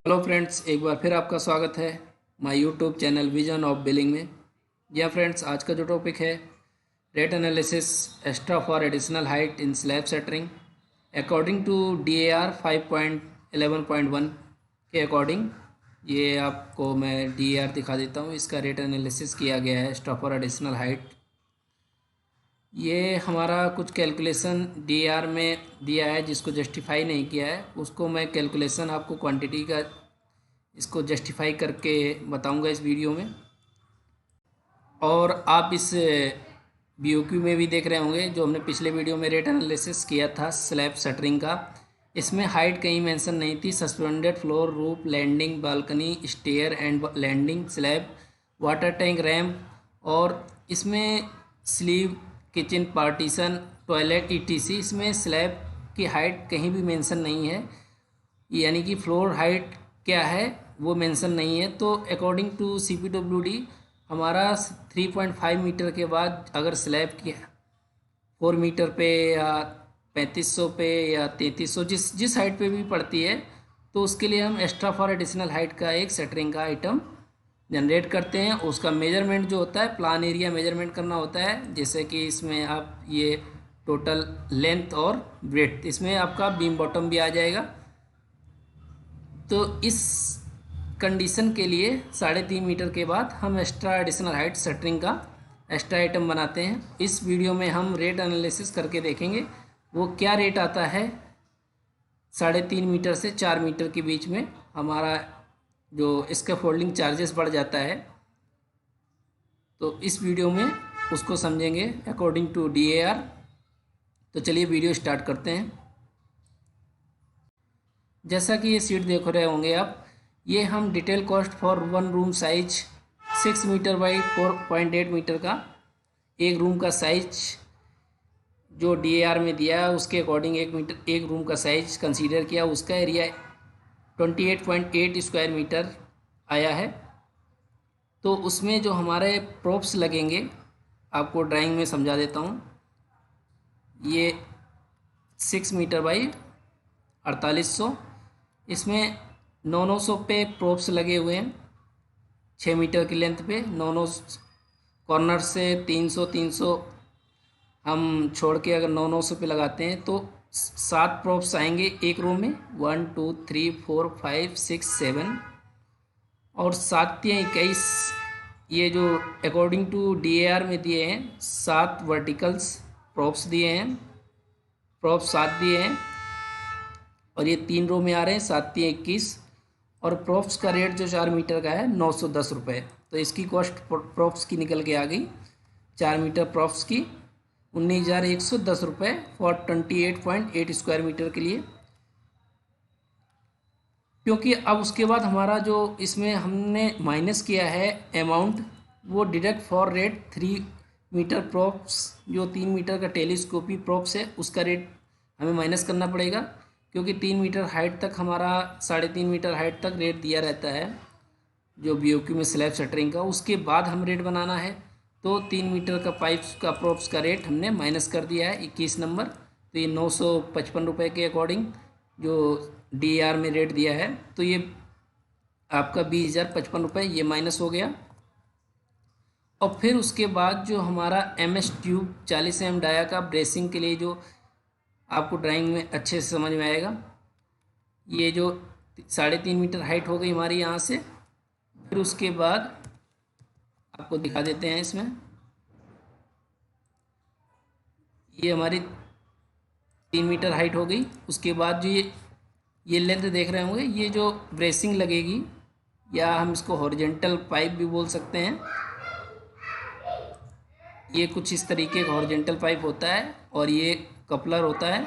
Hello friends, एक बार फिर आपका स्वागत है my YouTube channel vision of billing में। जी हाँ फ्रेंड्स, आज का जो टॉपिक है rate analysis extra for additional height in slab centering according to DAR 5.11.1 के अकॉर्डिंग। ये आपको मैं DAR दिखा देता हूँ। इसका रेट एनालिसिस किया गया है एक्स्ट्रा फॉर एडिशनल हाइट। ये हमारा कुछ कैलकुलेशन DAR में दिया है, जिसको जस्टिफाई नहीं किया है उसको मैं कैलकुलेशन आपको क्वांटिटी का इसको जस्टिफाई करके बताऊंगा इस वीडियो में। और आप इस BOQ में भी देख रहे होंगे जो हमने पिछले वीडियो में रेट एनालिसिस किया था स्लैब शटरिंग का। इसमें हाइट कहीं मेंशन नहीं थी। Suspended floor, roof, landing, balcony, stair and landing, slab, water tank, ramp और इसमें sleeve, kitchen partition, toilet ETC। इसमें स्लैब की हाइट कहीं भी मेंशन नहीं है, यानी कि फ्लोर हाइट क्या है वो मेंशन नहीं है। तो अकॉर्डिंग टू CPWD हमारा 3.5 मीटर के बाद अगर स्लैब की 4 मीटर पे या 3500 पे या 3300 जिस जिस हाइट पे भी पड़ती है, तो उसके लिए हम एक्स्ट्रा फॉर एडिशनल हाइट का एक सेटरिंग का आइटम जनरेट करते हैं। उसका मेजरमेंट जो होता है, प्लान एरिया मेजरमेंट करना होता है। जैसे कि इसमें आप ये टोटल लेंथ और ब्रेड्थ, इसमें आपका बीम बॉटम भी आ जाएगा। तो इस कंडीशन के लिए 3.5 मीटर के बाद हम एक्स्ट्रा एडिशनल हाइट शटरिंग का एक्स्ट्रा आइटम बनाते हैं। इस वीडियो में हम रेट एनालिसिस करके देखेंगे वो क्या रेट आता है 3.5 मीटर से 4 मीटर के बीच में। हमारा जो इसका फोल्डिंग चार्जेस बढ़ जाता है, तो इस वीडियो में उसको समझेंगे अकॉर्डिंग टू DAR। तो चलिए वीडियो स्टार्ट करते हैं। जैसा कि ये सीट देख रहे होंगे आप, ये हम detail cost for 1 room size 6 meter by 4.8 meter का एक रूम का साइज जो DAR में दिया है उसके अकॉर्डिंग एक रूम का साइज कंसीडर किया। उसका एरिया 28.8 स्क्वायर मीटर आया है। तो उसमें जो हमारे प्रॉप्स लगेंगे आपको ड्राइंग में समझा देता हूँ। ये 6 मीटर बाई 4800, इसमें 900 पे प्रॉप्स लगे हुए हैं 6 मीटर की लेंथ पे। 900 कॉर्नर से 300 हम छोड़ के अगर 900 पे लगाते हैं तो 7 प्रॉप्स आएंगे एक रो में। 1 2 3 4 5 6 7 और 7 या 21। ये जो अकॉर्डिंग टू DAR में दिए हैं 7 वर्टिकल्स प्रॉप्स दिए हैं, प्रॉप्स 7 दिए हैं और ये 3 रो में आ रहे हैं। 7 या 21 और प्रॉप्स का रेट जो 4 मीटर का है 910 रुपये। तो इसकी कॉस्ट प्रॉप्स की निकल के आ गई। 4 मीटर प्रॉप्स की 19,110 रुपये फॉर 28.8 स्क्वायर मीटर के लिए। क्योंकि अब उसके बाद हमारा जो इसमें हमने माइनस किया है अमाउंट, वो deduct for rate 3 meter props, जो 3 मीटर का टेलीस्कोपी प्रॉप्स है उसका रेट हमें माइनस करना पड़ेगा। क्योंकि 3 मीटर हाइट तक हमारा 3.5 मीटर हाइट तक रेट दिया रहता है जो BOQ में स्लैब शटरिंग का। उसके बाद हम रेट बनाना है, तो 3 मीटर का पाइप्स का प्रॉप्स का रेट हमने माइनस कर दिया है 21 नंबर। तो ये 955 रुपये के अकॉर्डिंग जो DAR में रेट दिया है, तो ये आपका 20,055 रुपये ये माइनस हो गया। और फिर उसके बाद जो हमारा MS ट्यूब 40 mm डाया का ब्रेसिंग के लिए, जो आपको ड्राइंग में अच्छे से समझ में आएगा, ये जो 3.5 मीटर हाइट हो गई हमारी यहाँ से। फिर उसके बाद आपको दिखा देते हैं इसमें, ये हमारी 3 मीटर हाइट हो गई। उसके बाद जो ये लेंथ देख रहे होंगे, ये जो ब्रेसिंग लगेगी या हम इसको हॉरिजेंटल पाइप भी बोल सकते हैं। ये कुछ इस तरीके का हॉरिजेंटल पाइप होता है और ये कपलर होता है।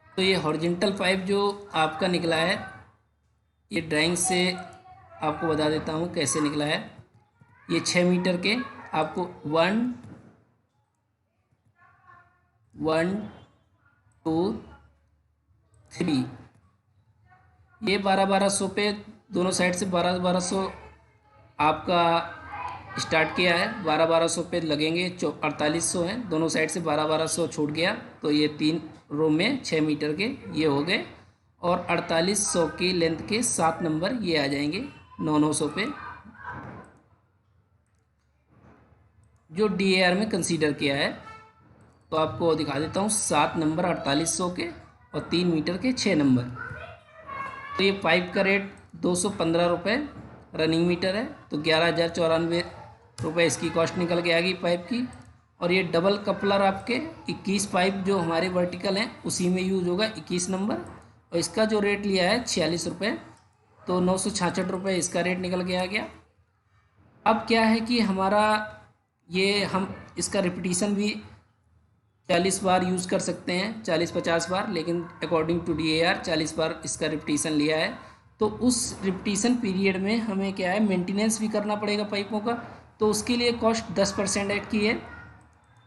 तो ये हॉरिजेंटल पाइप जो आपका निकला है, ये ड्राइंग से आपको बता देता हूँ कैसे निकला है। ये 6 मीटर के आपको 1 1 2 3, ये 1200 पे दोनों साइड से 1200 आपका स्टार्ट किया है। 1200 पे लगेंगे, 4800 हैं दोनों साइड से, 1200 छूट गया। तो ये 3 रो में 6 मीटर के ये हो गए। और 4800 की लेंथ के 7 नंबर ये आ जाएंगे 900 पे, जो DAR में कंसीडर किया है। तो आपको दिखा देता हूँ 7 नंबर 4800 के और 3 मीटर के 6 नंबर। तो ये पाइप का रेट 215 रुपये रनिंग मीटर है, तो 11,094 रुपये इसकी कॉस्ट निकल के आ गई पाइप की। और ये डबल कपलर आपके 21 पाइप जो हमारे वर्टिकल हैं उसी में यूज होगा 21 नंबर, और इसका जो रेट लिया है 46 रुपये, तो 966 रुपये इसका रेट निकल के आ गया। अब क्या है कि हमारा ये हम इसका रिपीटिशन भी 40 बार यूज़ कर सकते हैं, 40-50 बार, लेकिन अकॉर्डिंग टू DAR 40 बार इसका रिपीटिशन लिया है। तो उस रिपीटिशन पीरियड में हमें क्या है मेंटेनेंस भी करना पड़ेगा पाइपों का, तो उसके लिए कॉस्ट 10% ऐड की है।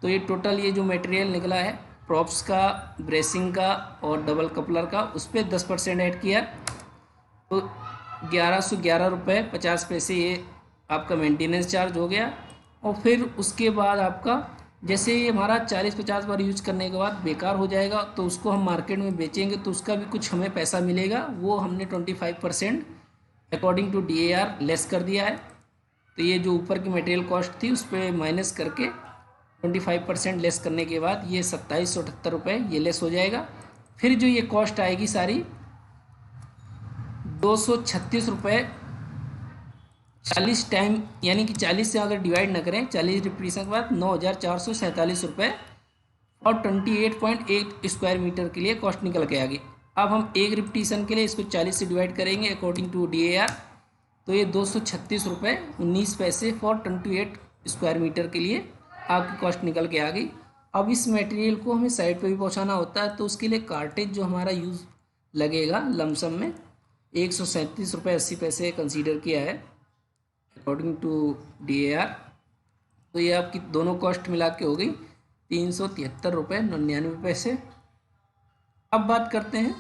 तो ये टोटल ये जो मटेरियल निकला है प्रॉप्स का, ब्रेसिंग का और डबल कपलर का, उस पर 10% ऐड किया, तो 1111 रुपये 50 पैसे ये आपका मेंटेनेंस चार्ज हो गया। और फिर उसके बाद आपका जैसे ये हमारा 40-50 बार यूज करने के बाद बेकार हो जाएगा, तो उसको हम मार्केट में बेचेंगे तो उसका भी कुछ हमें पैसा मिलेगा, वो हमने 25% अकॉर्डिंग टू DAR लेस कर दिया है। तो ये जो ऊपर की मटेरियल कॉस्ट थी उस पर माइनस करके 25% लेस करने के बाद ये 2778 रुपये ये लेस हो जाएगा। फिर जो ये कॉस्ट आएगी सारी 236 रुपये 40 टाइम, यानी कि 40 से अगर डिवाइड ना करें, 40 रिपीटिशन के बाद 9,447 रुपये और 28.8 स्क्वायर मीटर के लिए कॉस्ट निकल के आ गई। अब हम एक रिपीटिशन के लिए इसको 40 से डिवाइड करेंगे अकॉर्डिंग टू DAR, तो ये 236 रुपये 19 पैसे फॉर 28 स्क्वायर मीटर के लिए आपकी कॉस्ट निकल के आ गई। अब इस मटेरियल को हमें साइड पे भी पहुंचाना होता है, तो उसके लिए कार्टेज जो हमारा यूज़ लगेगा लमसम में 137 रुपये 80 पैसे कंसीडर किया है अकॉर्डिंग टू DAR। तो ये आपकी दोनों कॉस्ट मिला के हो गई 373 रुपये 99 पैसे। अब बात करते हैं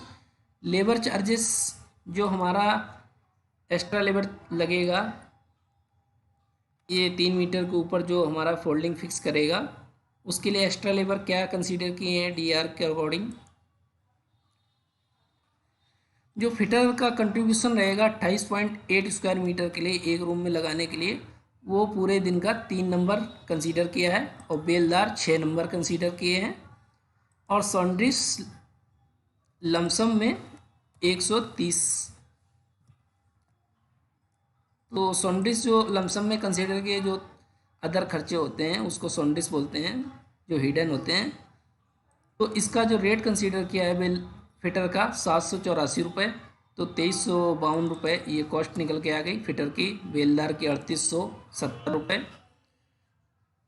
लेबर चार्जेस, जो हमारा एक्स्ट्रा लेबर लगेगा ये 3 मीटर के ऊपर जो हमारा फोल्डिंग फिक्स करेगा, उसके लिए एक्स्ट्रा लेबर क्या कंसीडर किए हैं DAR के अकॉर्डिंग। जो फिटर का कंट्रीब्यूशन रहेगा 28.8 स्क्वायर मीटर के लिए एक रूम में लगाने के लिए, वो पूरे दिन का 3 नंबर कंसीडर किया है और बेलदार 6 नंबर कंसीडर किए हैं। और सॉन्ड्रिस लमसम में 130, तो सॉन्ड्रिस जो लमसम में कंसीडर किए, जो अदर खर्चे होते हैं उसको सॉन्ड्रिस बोलते हैं, जो हिडन होते हैं। तो इसका जो रेट कंसीडर किया है बेल फिटर का 784 रुपये, तो 2352 रुपये ये कॉस्ट निकल के आ गई फिटर की। बेलदार की 3870 रुपये,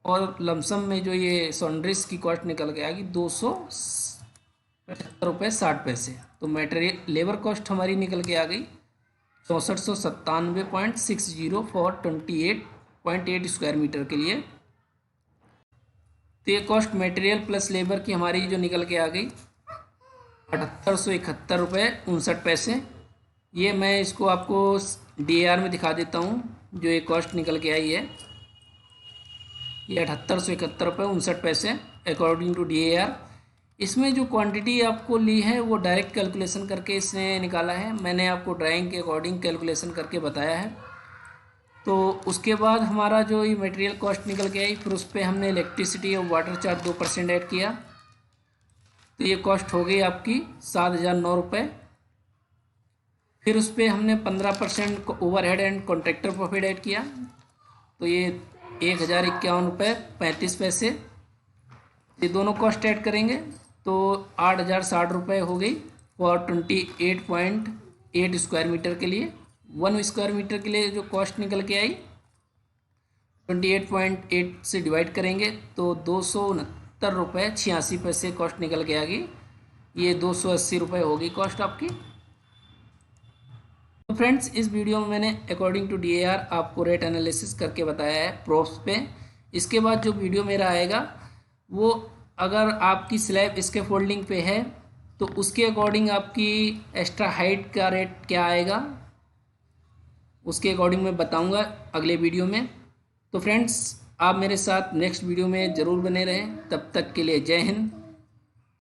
और लमसम में जो ये सॉन्ड्रिस की कॉस्ट निकल के आ गई 275 रुपये 60 पैसे। तो मटेरियल लेबर कॉस्ट हमारी निकल के आ गई 6497.60 फॉर 28.8 स्क्वायर मीटर के लिए। तो ये कॉस्ट मटेरियल प्लस लेबर की हमारी जो निकल के आ गई 7871 रुपये 59 पैसे। ये मैं इसको आपको DAR में दिखा देता हूँ, जो ये कॉस्ट निकल के आई है ये 7871 रुपये 59 पैसे अकॉर्डिंग टू DAR। इसमें जो क्वांटिटी आपको ली है वो डायरेक्ट कैलकुलेशन करके इसने निकाला है, मैंने आपको ड्राइंग के अकॉर्डिंग कैलकुलेशन करके बताया है। तो उसके बाद हमारा जो ये मटेरियल कॉस्ट निकल के आई, फिर उस पर हमने इलेक्ट्रिसिटी और वाटर चार्ज 2% ऐड किया, तो ये कॉस्ट हो गई आपकी 7,009 रुपये। फिर उस पर हमने 15% overhead and contractor profit add किया, तो ये 1,051 रुपये 35 पैसे। ये दोनों कॉस्ट ऐड करेंगे तो 8,060 रुपये हो गई फॉर 28.8 स्क्वायर मीटर के लिए। 1 स्क्वायर मीटर के लिए जो कॉस्ट निकल के आई 28.8 से डिवाइड करेंगे तो 269 रुपये 86 पैसे कॉस्ट निकल के आ गई। ये 280 रुपये होगी कॉस्ट आपकी। तो फ्रेंड्स, इस वीडियो में मैंने अकॉर्डिंग टू DAR आपको रेट एनालिसिस करके बताया है प्रोप्स पे। इसके बाद जो वीडियो मेरा आएगा वो अगर आपकी स्लैब इसके फोल्डिंग पे है तो उसके अकॉर्डिंग आपकी एक्स्ट्रा हाइट का रेट क्या आएगा उसके अकॉर्डिंग मैं बताऊंगा अगले वीडियो में। तो फ्रेंड्स, आप मेरे साथ नेक्स्ट वीडियो में ज़रूर बने रहें। तब तक के लिए जय हिंद।